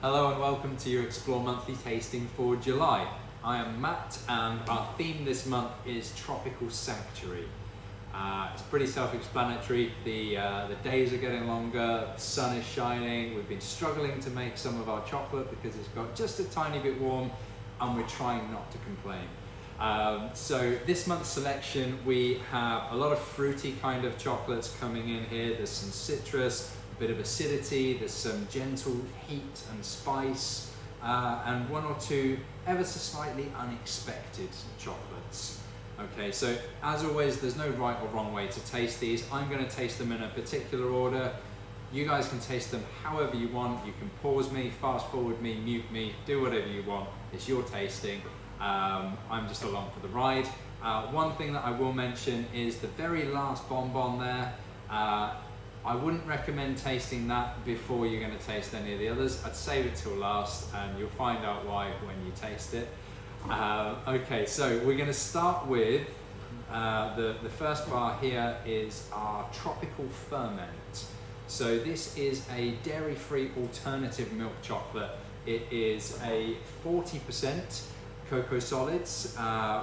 Hello and welcome to your Explore Monthly tasting for July. I am Matt and our theme this month is Tropical Sanctuary. It's pretty self-explanatory. The days are getting longer, the sun is shining. We've been struggling to make some of our chocolate because it's got just a tiny bit warm and we're trying not to complain. So this month's selection, we have a lot of fruity kind of chocolates coming in here. There's some citrus, a bit of acidity, there's some gentle heat and spice, and one or two ever so slightly unexpected chocolates. Okay, so as always, there's no right or wrong way to taste these. I'm going to taste them in a particular order. You guys can taste them however you want. You can pause me, fast forward me, mute me, do whatever you want. It's your tasting. I'm just along for the ride. One thing that I will mention is the very last bonbon there. I wouldn't recommend tasting that before you're going to taste any of the others. I'd save it till last and you'll find out why when you taste it. Okay, so we're going to start with the first bar here is our Tropical Ferment. So this is a dairy-free alternative milk chocolate. It is a 40% cocoa solids.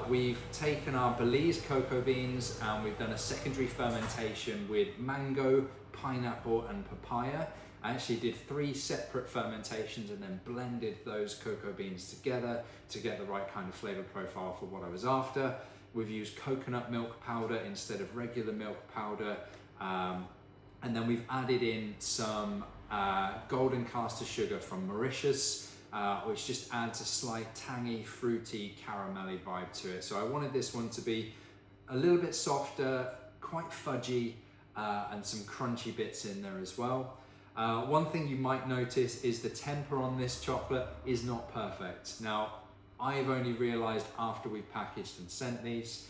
We've taken our Belize cocoa beans and we've done a secondary fermentation with mango, pineapple and papaya. I actually did 3 separate fermentations and then blended those cocoa beans together to get the right kind of flavor profile for what I was after. We've used coconut milk powder instead of regular milk powder. And then we've added in some golden caster sugar from Mauritius, which just adds a slight tangy, fruity, caramelly vibe to it. So I wanted this one to be a little bit softer, quite fudgy, and some crunchy bits in there as well. One thing you might notice is the temper on this chocolate is not perfect. Now, I've only realized after we've packaged and sent these.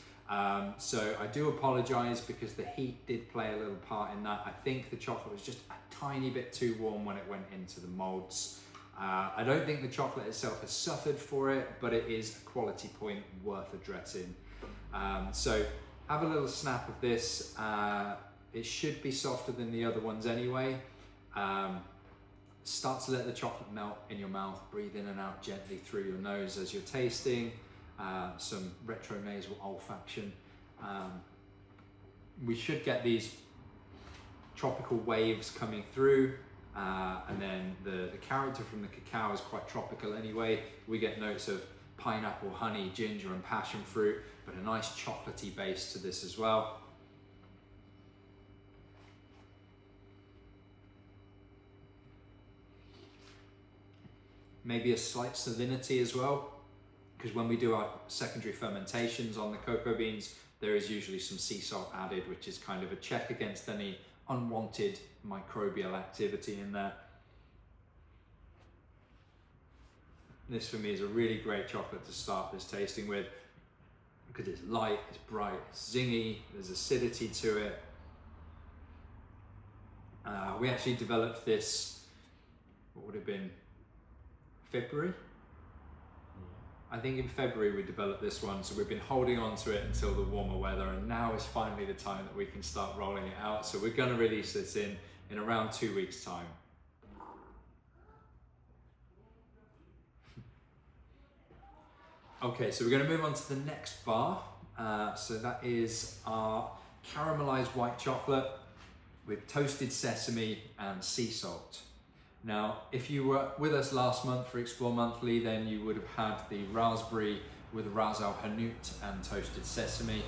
So I do apologize because the heat did play a little part in that. I think the chocolate was just a tiny bit too warm when it went into the molds. I don't think the chocolate itself has suffered for it, but it is a quality point worth addressing. So have a little snap of this. It should be softer than the other ones anyway. Start to let the chocolate melt in your mouth, breathe in and out gently through your nose as you're tasting. Some retronasal olfaction. We should get these tropical waves coming through, and then the character from the cacao is quite tropical anyway. We get notes of pineapple, honey, ginger and passion fruit, but a nice chocolatey base to this as well. Maybe a slight salinity as well, because when we do our secondary fermentations on the cocoa beans, there is usually some sea salt added, which is kind of a check against any unwanted microbial activity in there. This for me is a really great chocolate to start this tasting with, because it's light, it's bright, it's zingy, there's acidity to it. We actually developed this, what would it have been, February? I think in February we developed this one, so we've been holding on to it until the warmer weather, and now is finally the time that we can start rolling it out. So we're going to release this in around 2 weeks' time. Okay, so we're going to move on to the next bar. So that is our caramelized white chocolate with toasted sesame and sea salt. Now, if you were with us last month for Explore Monthly, then you would have had the raspberry with Ras Al Hanout and toasted sesame.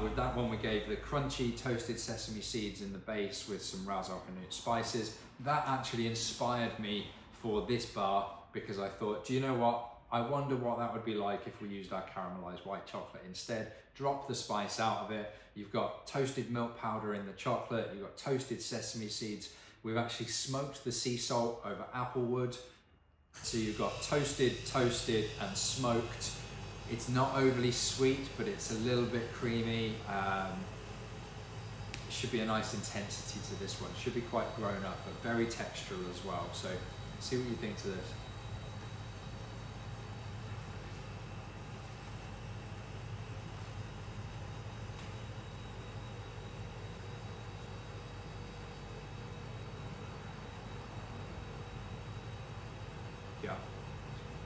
With that one, we gave the crunchy toasted sesame seeds in the base with some Ras Al Hanout spices. That actually inspired me for this bar because I thought, do you know what? I wonder what that would be like if we used our caramelized white chocolate instead. Drop the spice out of it. You've got toasted milk powder in the chocolate. You've got toasted sesame seeds. We've actually smoked the sea salt over apple wood. So you've got toasted, and smoked. It's not overly sweet, but it's a little bit creamy. It should be a nice intensity to this one. It should be quite grown up, but very textural as well. So see what you think to this. Yeah.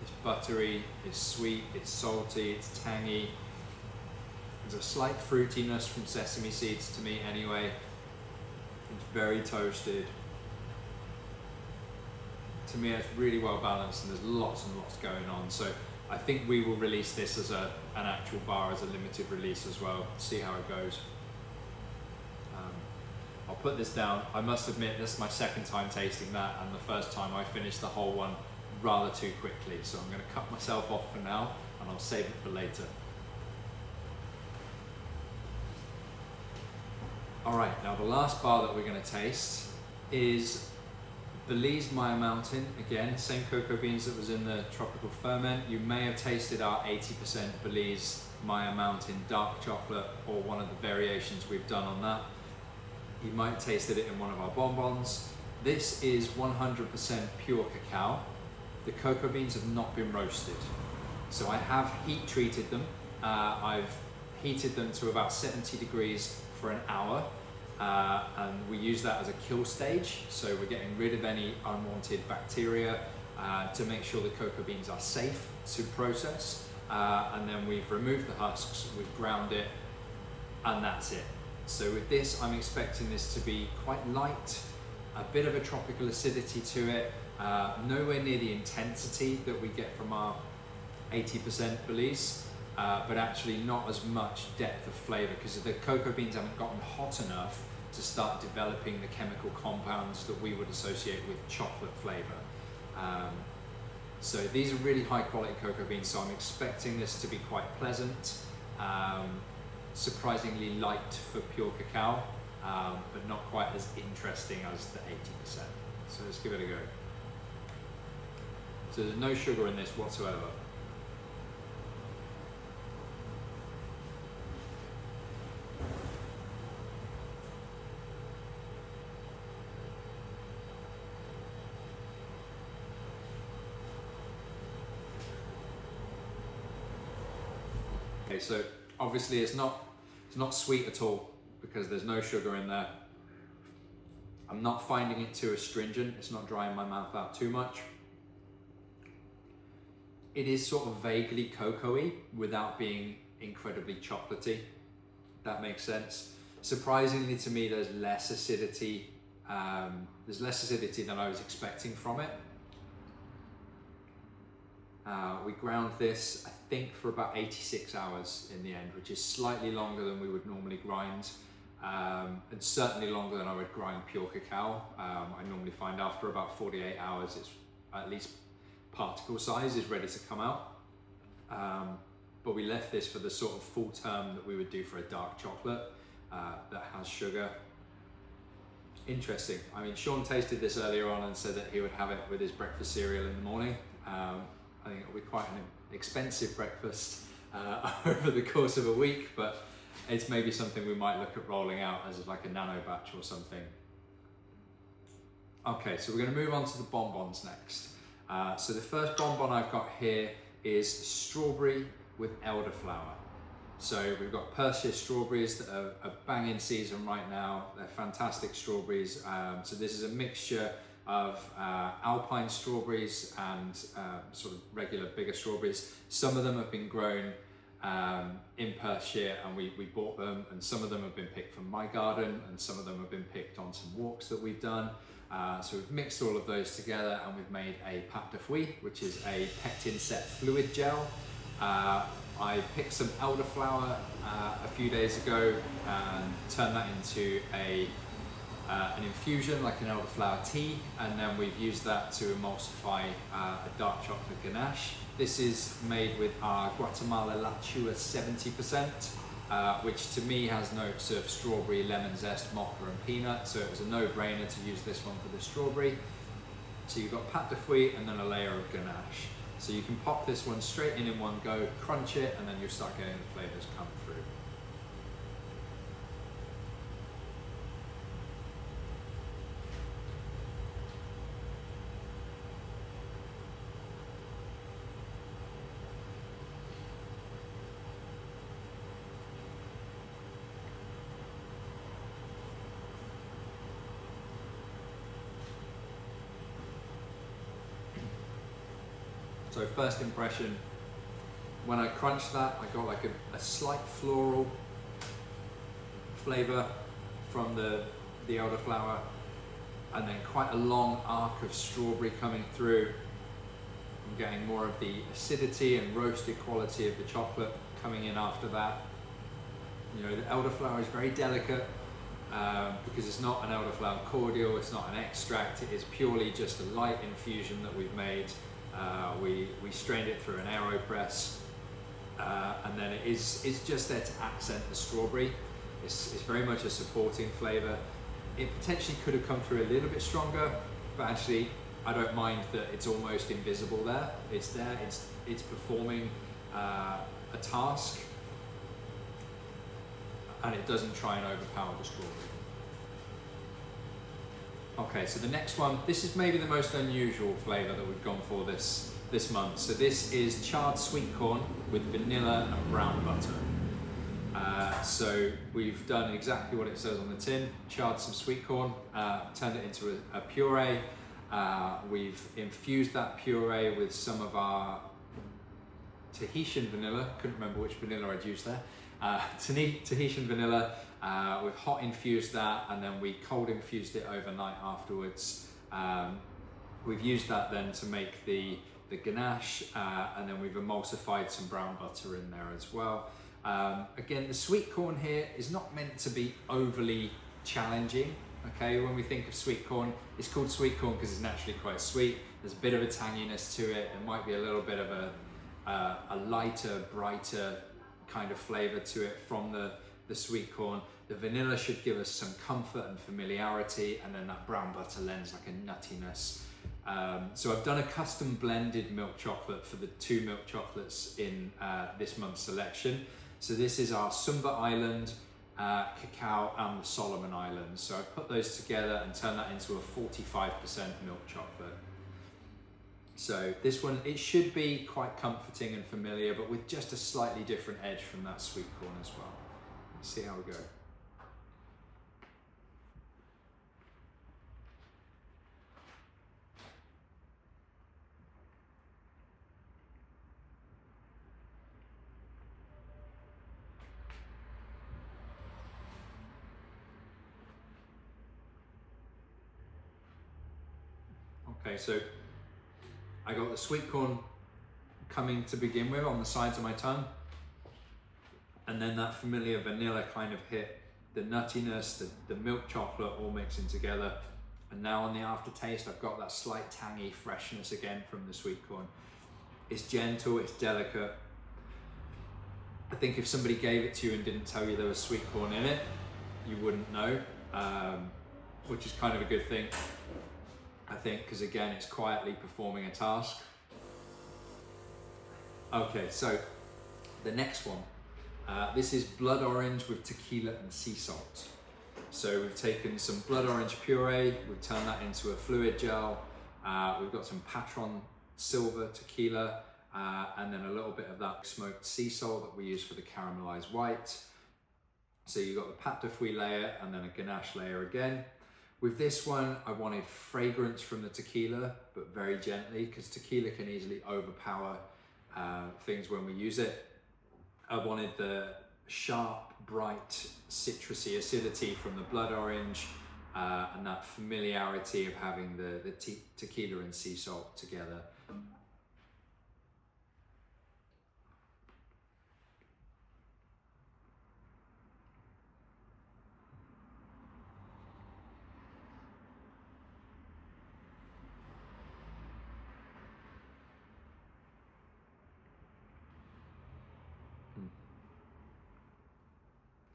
It's buttery, it's sweet, it's salty, it's tangy. There's a slight fruitiness from sesame seeds to me anyway. It's very toasted. To me, it's really well balanced and there's lots and lots going on. So I think we will release this as an actual bar, as a limited release as well, see how it goes. I'll put this down. I must admit, this is my second time tasting that, and the first time I finished the whole one rather too quickly. So I'm going to cut myself off for now, and I'll save it for later. All right, now the last bar that we're going to taste is Belize Maya Mountain. Again, same cocoa beans that was in the tropical ferment. You may have tasted our 80% Belize Maya Mountain dark chocolate, or one of the variations we've done on that. You might have tasted it in one of our bonbons. This is 100% pure cacao. The cocoa beans have not been roasted. So I have heat treated them. I've heated them to about 70 degrees for an hour. And we use that as a kill stage. So we're getting rid of any unwanted bacteria to make sure the cocoa beans are safe to process. And then we've removed the husks, we've ground it, and that's it. So with this, I'm expecting this to be quite light, a bit of a tropical acidity to it, nowhere near the intensity that we get from our 80% Belize, but actually not as much depth of flavor because the cocoa beans haven't gotten hot enough to start developing the chemical compounds that we would associate with chocolate flavor. So these are really high quality cocoa beans, so I'm expecting this to be quite pleasant. Surprisingly light for pure cacao, but not quite as interesting as the 80%. So let's give it a go. So there's no sugar in this whatsoever. Okay, so obviously it's not sweet at all because there's no sugar in there. I'm not finding it too astringent. It's not drying my mouth out too much. It is sort of vaguely cocoa-y without being incredibly chocolatey. That makes sense. Surprisingly to me, there's less acidity. There's less acidity than I was expecting from it. We ground this, I think, for about 86 hours in the end, which is slightly longer than we would normally grind, and certainly longer than I would grind pure cacao. I normally find after about 48 hours, it's at least particle size is ready to come out. But we left this for the sort of full term that we would do for a dark chocolate that has sugar. Interesting. I mean, Sean tasted this earlier on and said that he would have it with his breakfast cereal in the morning. I think it'll be quite an expensive breakfast over the course of a week, but it's maybe something we might look at rolling out as like a nano batch or something. Okay, so we're going to move on to the bonbons next. So the first bonbon I've got here is strawberry with elderflower. So we've got Persia strawberries that are bang in season right now. They're fantastic strawberries. So this is a mixture of alpine strawberries and sort of regular bigger strawberries. Some of them have been grown in Perthshire and we bought them, and some of them have been picked from my garden and some of them have been picked on some walks that we've done. So we've mixed all of those together and we've made a pâte de fruits, which is a pectin set fluid gel. I picked some elderflower a few days ago and turned that into an infusion, like an elderflower tea, and then we've used that to emulsify a dark chocolate ganache. This is made with our Guatemala La Chua 70%, which to me has notes of strawberry, lemon zest, mocha and peanut, so it was a no-brainer to use this one for the strawberry. So you've got pâte de fruits and then a layer of ganache. So you can pop this one straight in one go, crunch it, and then you'll start getting the flavors come through. So first impression, when I crunched that, I got like a slight floral flavor from the elderflower, and then quite a long arc of strawberry coming through. I'm getting more of the acidity and roasted quality of the chocolate coming in after that. You know, the elderflower is very delicate because it's not an elderflower cordial, it's not an extract, it is purely just a light infusion that we've made. We strained it through an AeroPress, and then it's just there to accent the strawberry. It's very much a supporting flavor. It potentially could have come through a little bit stronger, but actually I don't mind that it's almost invisible there. It's there, it's performing a task, and it doesn't try and overpower the strawberry. Okay, so the next one, this is maybe the most unusual flavor that we've gone for this month. So this is charred sweet corn with vanilla and brown butter. So we've done exactly what it says on the tin, charred some sweet corn, turned it into a puree. We've infused that puree with some of our Tahitian vanilla, couldn't remember which vanilla I'd used there. Tahitian vanilla, we've hot infused that, and then we cold infused it overnight afterwards. We've used that then to make the ganache, and then we've emulsified some brown butter in there as well. Again, the sweet corn here is not meant to be overly challenging. Okay, when we think of sweet corn, it's called sweet corn because it's naturally quite sweet. There's a bit of a tanginess to it. It might be a little bit of a lighter, brighter kind of flavor to it from the sweet corn. The vanilla should give us some comfort and familiarity, and then that brown butter lends like a nuttiness. So I've done a custom blended milk chocolate for the 2 milk chocolates in this month's selection. So this is our Sumba Island, cacao, and the Solomon Islands. So I've put those together and turned that into a 45% milk chocolate. So this one, it should be quite comforting and familiar, but with just a slightly different edge from that sweet corn as well. Let's see how we go. Okay, so I got the sweet corn coming to begin with on the sides of my tongue, and then that familiar vanilla kind of hit, the nuttiness, the milk chocolate all mixing together, and now on the aftertaste I've got that slight tangy freshness again from the sweet corn. It's gentle, it's delicate. I think if somebody gave it to you and didn't tell you there was sweet corn in it, you wouldn't know, which is kind of a good thing, I think, because again, it's quietly performing a task. Okay, so the next one, this is blood orange with tequila and sea salt. So we've taken some blood orange puree, we've turned that into a fluid gel, we've got some Patron Silver tequila, and then a little bit of that smoked sea salt that we use for the caramelized white. So you've got the pâte de fruits layer and then a ganache layer again. With this one, I wanted fragrance from the tequila, but very gently, because tequila can easily overpower things when we use it. I wanted the sharp, bright, citrusy acidity from the blood orange, and that familiarity of having the tequila and sea salt together.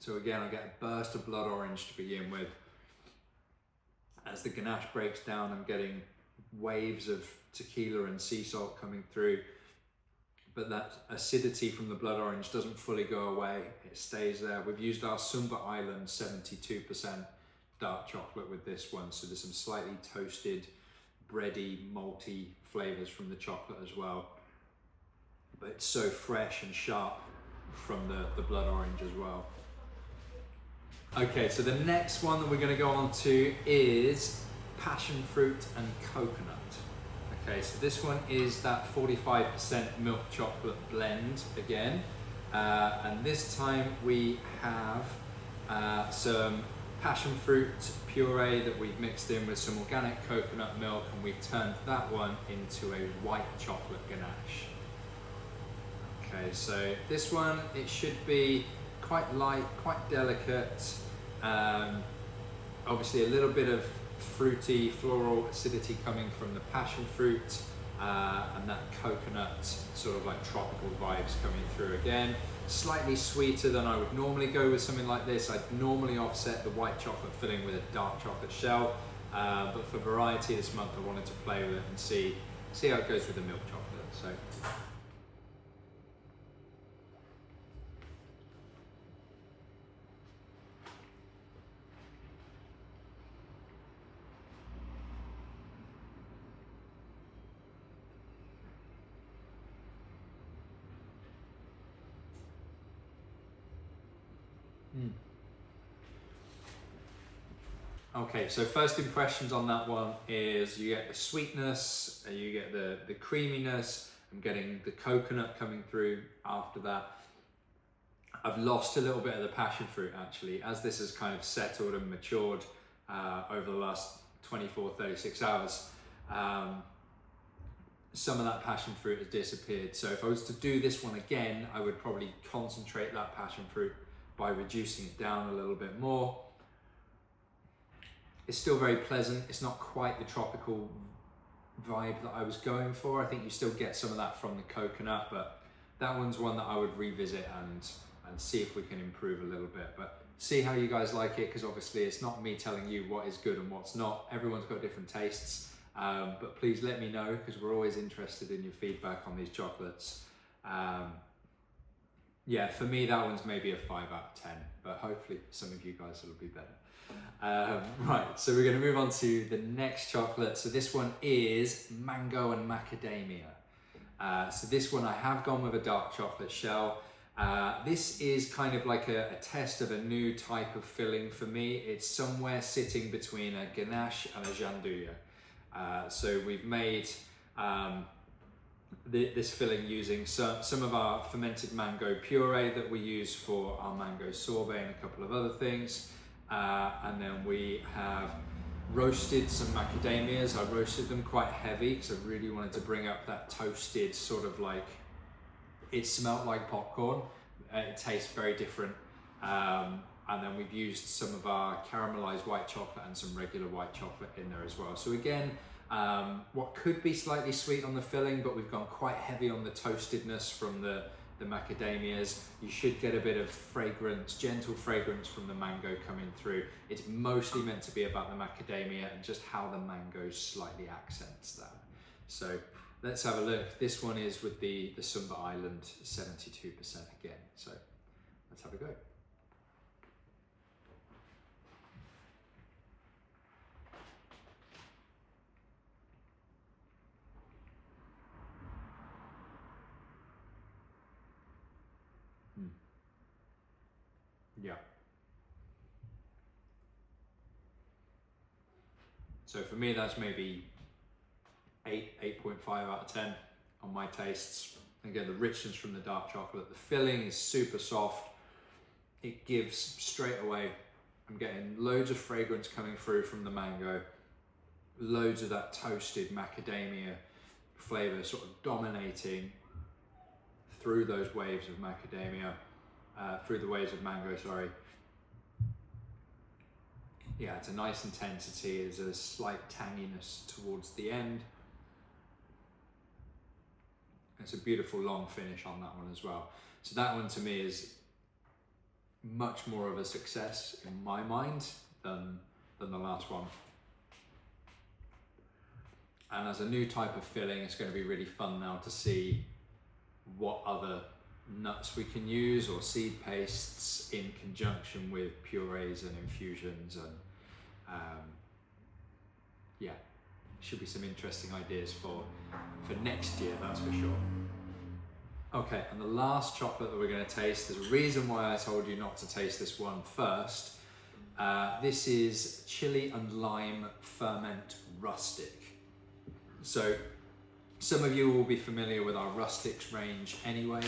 So again, I get a burst of blood orange to begin with. As the ganache breaks down, I'm getting waves of tequila and sea salt coming through, but that acidity from the blood orange doesn't fully go away, it stays there. We've used our Sumba Island 72% dark chocolate with this one, so there's some slightly toasted, bready, malty flavors from the chocolate as well. But it's so fresh and sharp from the blood orange as well. Okay, so the next one that we're going to go on to is passion fruit and coconut. Okay, so this one is that 45% milk chocolate blend again. And this time we have some passion fruit puree that we've mixed in with some organic coconut milk, and we've turned that one into a white chocolate ganache. Okay, so this one, it should be quite light, quite delicate. Obviously a little bit of fruity, floral acidity coming from the passion fruit, and that coconut sort of like tropical vibes coming through again. Slightly sweeter than I would normally go with something like this. I'd normally offset the white chocolate filling with a dark chocolate shell, but for variety this month I wanted to play with it and see how it goes with the milk chocolate. So. Okay, so first impressions on that one is you get the sweetness, you get the creaminess. I'm getting the coconut coming through after that. I've lost a little bit of the passion fruit actually, as this has kind of settled and matured over the last 24, 36 hours. Some of that passion fruit has disappeared. So if I was to do this one again, I would probably concentrate that passion fruit by reducing it down a little bit more. It's still very pleasant. It's not quite the tropical vibe that I was going for. I think you still get some of that from the coconut, but that one's one that I would revisit and see if we can improve a little bit. But see how you guys like it, because obviously it's not me telling you what is good and what's not. Everyone's got different tastes, but please let me know, because we're always interested in your feedback on these chocolates. Yeah, for me that one's maybe a 5 out of 10, but hopefully some of you guys it'll be better. Right, so we're going to move on to the next chocolate. So this one is mango and macadamia. So this one I have gone with a dark chocolate shell. This is kind of like a test of a new type of filling for me. It's somewhere sitting between a ganache and a gianduja. So we've made this filling using some of our fermented mango puree that we use for our mango sorbet and a couple of other things. And then we have roasted some macadamias. I roasted them quite heavy because I really wanted to bring up that toasted sort of like, it smelled like popcorn. It tastes very different. And then we've used some of our caramelized white chocolate and some regular white chocolate in there as well. So again, what could be slightly sweet on the filling, but we've gone quite heavy on the toastedness from the macadamias. You should get a bit of fragrance, gentle fragrance from the mango coming through. It's mostly meant to be about the macadamia and just how the mango slightly accents that. So let's have a look. This one is with the Sumba Island 72% again. So let's have a go. Yeah. So for me, that's maybe 8.5 out of 10 on my tastes. Again, the richness from the dark chocolate, the filling is super soft. It gives straight away, I'm getting loads of fragrance coming through from the mango, loads of that toasted macadamia flavor sort of dominating through those waves of macadamia. Through the waves of mango, sorry. Yeah, it's a nice intensity. There's a slight tanginess towards the end. It's a beautiful long finish on that one as well. So that one to me is much more of a success in my mind than the last one. And as a new type of filling, it's going to be really fun now to see what other nuts we can use or seed pastes in conjunction with purees and infusions, and yeah, should be some interesting ideas for next year, that's for sure. Okay, and the last chocolate that we're going to taste, there's a reason why I told you not to taste this one first. This is chili and lime ferment rustic. So Some of you will be familiar with our Rustics range anyway.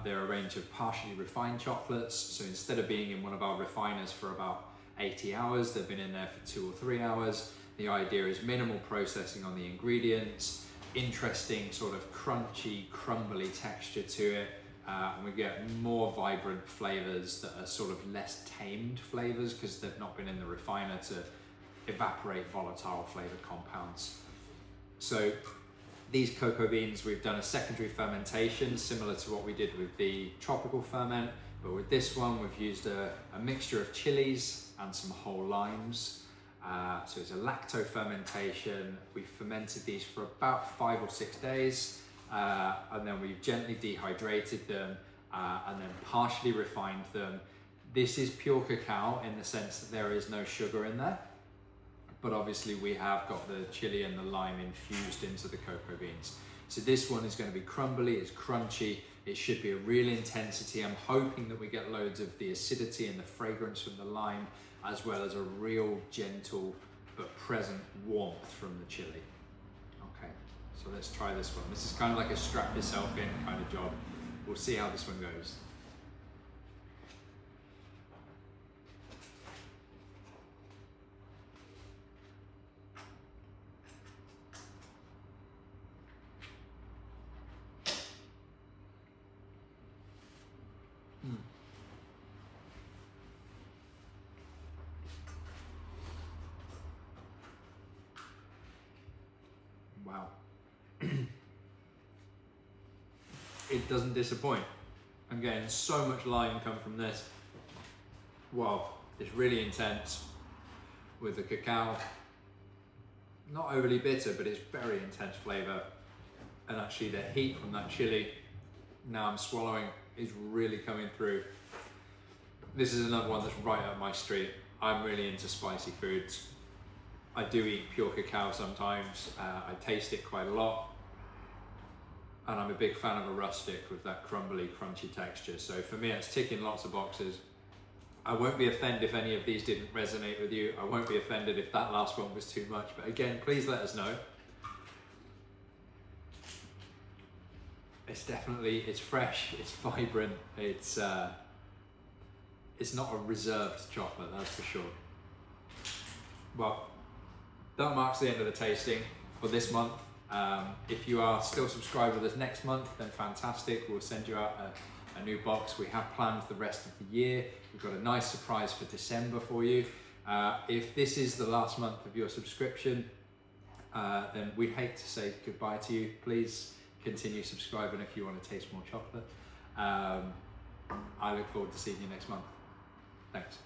They're a range of partially refined chocolates. So instead of being in one of our refiners for about 80 hours, they've been in there for 2 or 3 hours. The idea is minimal processing on the ingredients, interesting sort of crunchy, crumbly texture to it. And we get more vibrant flavors that are sort of less tamed flavors because they've not been in the refiner to evaporate volatile flavored compounds. So these cocoa beans, we've done a secondary fermentation similar to what we did with the tropical ferment, but with this one we've used a mixture of chilies and some whole limes. So it's a lacto fermentation. We've fermented these for about 5 or 6 days, and then we've gently dehydrated them and then partially refined them. This is pure cacao in the sense that there is no sugar in there, but obviously we have got the chili and the lime infused into the cocoa beans. So this one is going to be crumbly, it's crunchy, it should be a real intensity. I'm hoping that we get loads of the acidity and the fragrance from the lime, as well as a real gentle but present warmth from the chili. Okay, so let's try this one. This is kind of like a strap yourself in kind of job. We'll see how this one goes. Wow. It doesn't disappoint. I'm getting so much lime come from this. Wow, it's really intense with the cacao. Not overly bitter, but it's very intense flavor. And actually the heat from that chili, now I'm swallowing, is really coming through. This is another one that's right up my street. I'm really into spicy foods. I do eat pure cacao sometimes. I taste it quite a lot. And I'm a big fan of a rustic with that crumbly, crunchy texture. So for me, it's ticking lots of boxes. I won't be offended if any of these didn't resonate with you. I won't be offended if that last one was too much. But again, please let us know. It's definitely, it's fresh, it's vibrant, it's not a reserved chocolate, that's for sure. Well, that marks the end of the tasting for this month. If you are still subscribed with us next month, then fantastic. We'll send you out a new box. We have planned the rest of the year. We've got a nice surprise for December for you. If this is the last month of your subscription, then we'd hate to say goodbye to you. Please continue subscribing if you want to taste more chocolate. I look forward to seeing you next month. Thanks.